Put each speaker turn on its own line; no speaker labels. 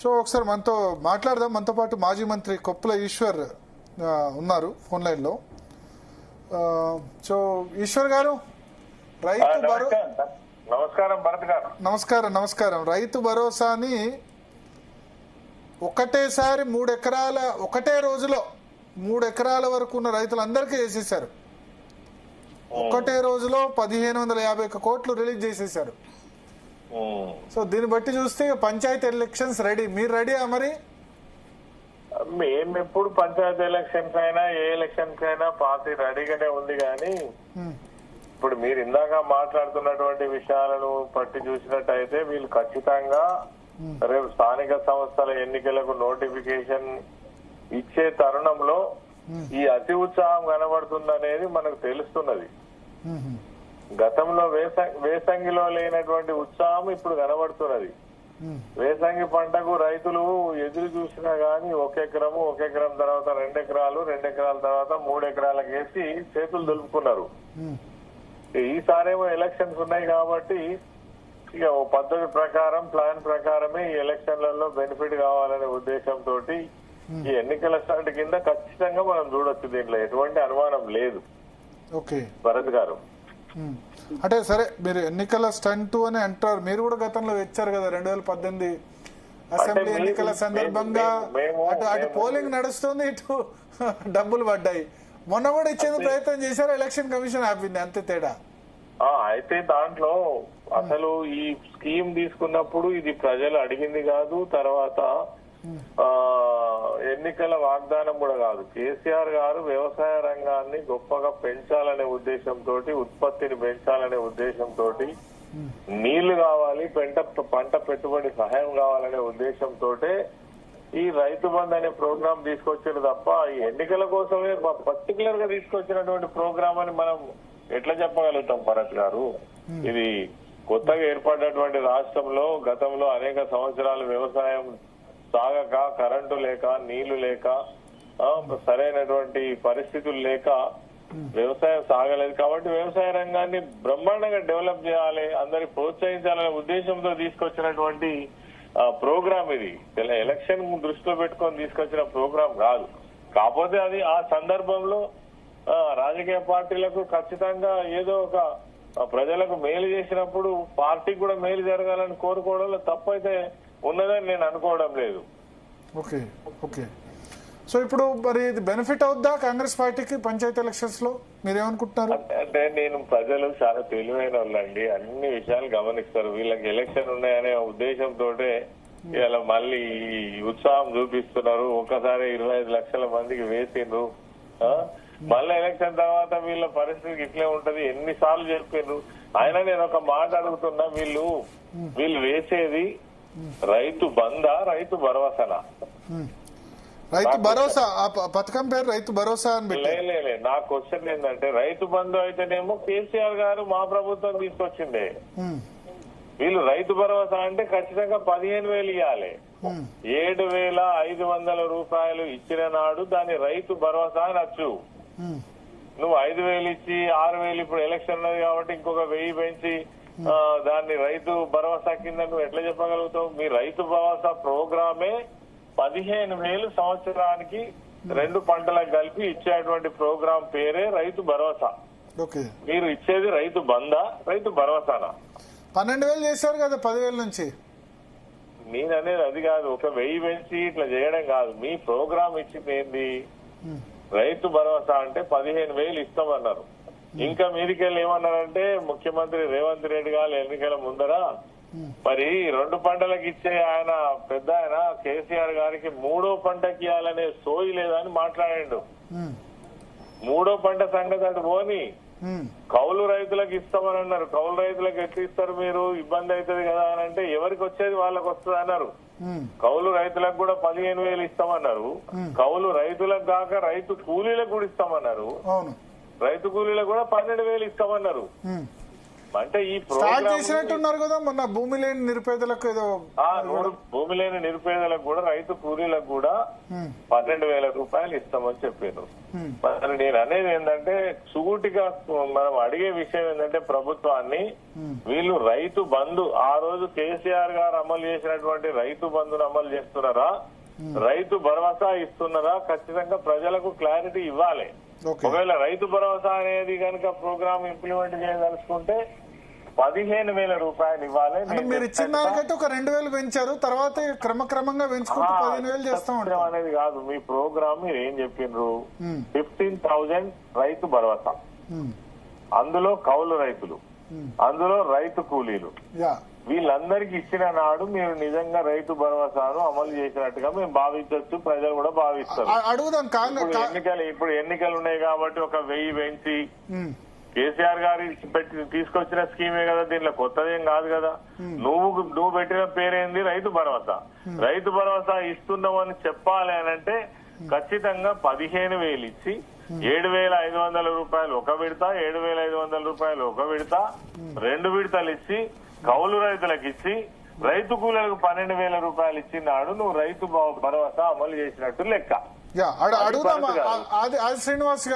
So ఒకసారి మనతో మాట్లాడదాం. మనతో పాటు మాజీ మంత్రి కొప్పుల ఈశ్వర్ ఉన్నారు ఫోన్ లైన్ లో. సో ఈశ్వర్ గారు, నమస్కారం. రైతు భరోసాని ఒకటేసారి 3 ఎకరాల ఒకటే రోజులో 3 ఎకరాల వరకు ఉన్న రైతులందరికీ చేసేసారు. ఒకటే రోజులో 1551 కోట్లు రిలీజ్ చేసేసారు. సో దీన్ని బట్టి చూస్తే పంచాయతీ ఎలక్షన్స్ రెడీ. మీరు రెడీయా? మరి
మేము ఎప్పుడు పంచాయతీ ఎలక్షన్స్ అయినా ఏ ఎలక్షన్స్ అయినా పార్టీ రెడీగానే ఉంది. కానీ ఇప్పుడు మీరు ఇందాక మాట్లాడుతున్నటువంటి విషయాలను పట్టి చూసినట్టయితే వీళ్ళు ఖచ్చితంగా రేపు స్థానిక సంస్థల ఎన్నికలకు నోటిఫికేషన్ ఇచ్చే తరుణంలో ఈ అతి ఉత్సాహం కనబడుతుందనేది మనకు తెలుస్తున్నది. గతంలో వేసంగిలో లేనటువంటి ఉత్సాహం ఇప్పుడు కనబడుతున్నది. వేసంగి పంటకు రైతులు ఎదురు చూసినా గానీ 1 ఎకరం తర్వాత 2 ఎకరాలు 2 ఎకరాల తర్వాత 3 ఎకరాలకు వేసి చేతులు దులుపుకున్నారు. ఈసారేమో ఎలక్షన్స్ ఉన్నాయి కాబట్టి ఇక ఓ పద్ధతి ప్రకారం ప్లాన్ ప్రకారమే ఈ ఎలక్షన్లలో బెనిఫిట్ కావాలనే ఉద్దేశంతో ఈ ఎన్నికల స్టార్ట్ కింద ఖచ్చితంగా మనం చూడొచ్చు. దీంట్లో ఎటువంటి అనుమానం లేదు. భరత్ గారు,
అంటే సరే, మీరు ఎన్నికల స్టంట్ అని అంటారు. మీరు కూడా గతంలో వచ్చారు కదా 2018 అసెంబ్లీ ఎన్నికల సందర్భంగా. అటు పోలింగ్ నడుస్తుంది, ఇటు డబ్బులు పడ్డాయి. మొన్న కూడా ఇచ్చేందుకు ప్రయత్నం చేశారు, ఎలక్షన్ కమిషన్ ఆపింది, అంతే తేడా.
అయితే దాంట్లో అసలు ఈ స్కీమ్ తీసుకున్నప్పుడు ఇది ప్రజలు అడిగింది కాదు, తర్వాత ఎన్నికల వాగ్దానం కూడా కాదు. కేసీఆర్ గారు వ్యవసాయ రంగాన్ని గొప్పగా పెంచాలనే ఉద్దేశంతో, ఉత్పత్తిని పెంచాలనే ఉద్దేశంతో, నీళ్లు కావాలి, పంట పెట్టుబడి సహాయం కావాలనే ఉద్దేశంతో ఈ రైతు బంధు అనే ప్రోగ్రాం తీసుకొచ్చారు తప్ప ఈ ఎన్నికల కోసమే పర్టికులర్ గా తీసుకొచ్చినటువంటి ప్రోగ్రామ్ అని మనం ఎట్లా చెప్పగలుగుతాం భరత్ గారు? ఇది కొత్తగా ఏర్పడినటువంటి రాష్ట్రంలో గతంలో అనేక సంవత్సరాలు వ్యవసాయం సాగక, కరెంటు లేక, నీళ్లు లేక, సరైనటువంటి పరిస్థితులు లేక వ్యవసాయం సాగలేదు. కాబట్టి వ్యవసాయ రంగాన్ని బ్రహ్మాండంగా డెవలప్ చేయాలి, అందరికి ప్రోత్సహించాలనే ఉద్దేశంతో తీసుకొచ్చినటువంటి ప్రోగ్రామ్ ఇది. ఎలక్షన్ దృష్టిలో పెట్టుకొని తీసుకొచ్చిన ప్రోగ్రామ్ కాదు. కాకపోతే అది ఆ సందర్భంలో రాజకీయ పార్టీలకు ఖచ్చితంగా ఏదో ఒక ప్రజలకు మేలు చేసినప్పుడు పార్టీకి కూడా మేలు జరగాలని కోరుకోవడంలో తప్పైతే ఉన్నదని నేను అనుకోవడం లేదు.
ఓకే. సో ఇప్పుడు మరి ఇది బెనిఫిట్ అవుద్దా కాంగ్రెస్ పార్టీకి పంచాయతీ ఎలక్షన్స్ లో? మీరేమనుకుంటున్నారు?
అంటే నేను ప్రజలు చాలా తెలివైన వాళ్ళండి, అన్ని విషయాలు గమనిస్తారు. వీళ్ళకి ఎలక్షన్ ఉన్నాయనే ఉద్దేశంతో ఇలా మళ్ళీ ఉత్సాహం చూపిస్తున్నారు. ఒకసారి 25 లక్షల మందికి వేసిండ్రు. మళ్ళీ ఎలక్షన్ తర్వాత వీళ్ళ పరిస్థితి ఇట్లే ఉంటది. ఎన్నిసార్లు చెప్పారు. ఆయన నేను ఒక మాట అడుగుతున్నా, వీళ్ళు వేసేది రైతు బందా, రైతు భరోసానా?
రైతు భరోసా పథకం పేరు రైతు భరోసా అని.
లే నా క్వశ్చన్ ఏంటంటే, రైతు బంధు అయితేనేమో కేసీఆర్ గారు మా ప్రభుత్వం తీసుకొచ్చిండే. వీళ్ళు రైతు భరోసా అంటే ఖచ్చితంగా 15,000 ఇవ్వాలి. 7,500 రూపాయలు ఇచ్చిన నాడు దాన్ని రైతు భరోసా అనొచ్చు. నువ్వు 5,000 ఇచ్చి 6,000 ఇప్పుడు ఎలక్షన్ ఉన్నది కాబట్టి ఇంకొక 1,000 పెంచి దాన్ని రైతు భరోసా కింద నువ్వు ఎట్లా చెప్పగలుగుతావు? మీ రైతు భరోసా ప్రోగ్రామే 15,000 సంవత్సరానికి 2 పంటలకు కలిపి ఇచ్చేటువంటి ప్రోగ్రాం పేరే రైతు భరోసా. మీరు ఇచ్చేది రైతు బందా, రైతు భరోసానా?
12,000 చేశారు కదా 10,000 నుంచి.
నేననేది అది కాదు, ఒక 1,000 పెంచి ఇట్లా చేయడం కాదు. మీ ప్రోగ్రాం ఇచ్చింది ఏంది? రైతు భరోసా అంటే 15,000 ఇస్తామన్నారు. ఇంకా మీదికెళ్ళి ఏమన్నారంటే, ముఖ్యమంత్రి రేవంత్ రెడ్డి గారు ఎన్నికల ముందర మరి 2 పంటలకు ఇచ్చే ఆయన పెద్ద ఆయన కేసీఆర్ గారికి 3వ పంటకి ఇవ్వాలనే సోయి లేదని మాట్లాడాడు. 3వ పంట సంగతి అటు పోని కౌలు రైతులకు ఇస్తామని అన్నారు. కౌలు రైతులకు ఎట్లా ఇస్తారు మీరు? ఇబ్బంది అవుతుంది కదా అని అంటే, ఎవరికి వచ్చేది వాళ్ళకి వస్తుంది అన్నారు. కౌలు రైతులకు కూడా 15,000 ఇస్తామన్నారు. కౌలు రైతులకు కాక రైతు కూలీలకు కూడా ఇస్తామన్నారు. రైతు కూలీలకు కూడా 12,000 ఇస్తామన్నారు. అంటే ఈ
స్టార్ట్
ప్రోగ్రామ్
చేసినట్టున్నారు కదా మొన్న భూమి లేని నిరుపేదలకు ఏదో
భూమి లేని నిరుపేదలకు కూడా రైతు కూలీలకు కూడా 12,000 రూపాయలు ఇస్తామని చెప్పారు. మరి నేను అనేది ఏంటంటే సూటిగా మనం అడిగే విషయం ఏంటంటే ప్రభుత్వాన్ని వీళ్ళు రైతు బంధు ఆ రోజు కేసీఆర్ గారు అమలు చేసినటువంటి రైతు బంధును అమలు చేస్తున్నారా, రైతు భరోసా ఇస్తున్నారా, ఖచ్చితంగా ప్రజలకు క్లారిటీ ఇవ్వాలి. ఒకవేళ రైతు భరోసా అనేది కనుక ప్రోగ్రామ్ ఇంప్లిమెంట్ చేయదలుచుకుంటే 15,000 రూపాయలు ఇవ్వాలి.
మీరు ఇచ్చిన దానికంటే ఒక 2,000 పెంచారు, తర్వాత క్రమక్రమంగా పెంచుకుంటూ 15,000 చేస్తా ఉంటాం
అనేది కాదు. మీ ప్రోగ్రామ్ మీరు ఏం చెప్పిండ్రు, 15,000 రైతు భరోసా, అందులో కౌలు రైతులు, అందులో రైతు కూలీలు, వీళ్ళందరికీ ఇచ్చిన నాడు మీరు నిజంగా రైతు భరోసాను అమలు చేసినట్టుగా మేము భావించవచ్చు, ప్రజలు కూడా భావిస్తారు.
అడుగుదాం.
ఇప్పుడు ఎన్నికలు ఉన్నాయి కాబట్టి ఒక 1000 పెంచి కేసీఆర్ గారి తీసుకొచ్చిన స్కీమే కదా, దీంట్లో కొత్తదేం కాదు కదా. నువ్వు పెట్టిన పేరేంది రైతు భరోసా. రైతు భరోసా ఇస్తున్నావు అని చెప్పాలి అని అంటే ఖచ్చితంగా 15,000 ఇచ్చి 7,500 రూపాయలు ఒక విడత, 7,500 రూపాయలు ఒక విడత, 2 విడతలు ఇచ్చి కౌలు రైతులకు ఇచ్చి రైతు కూలీలకు 12,000 రూపాయలు ఇచ్చినాడు నువ్వు రైతు భరోసా అమలు చేసినట్టు లెక్క.
అడుగుదాం. అది శ్రీనివాస్ గారు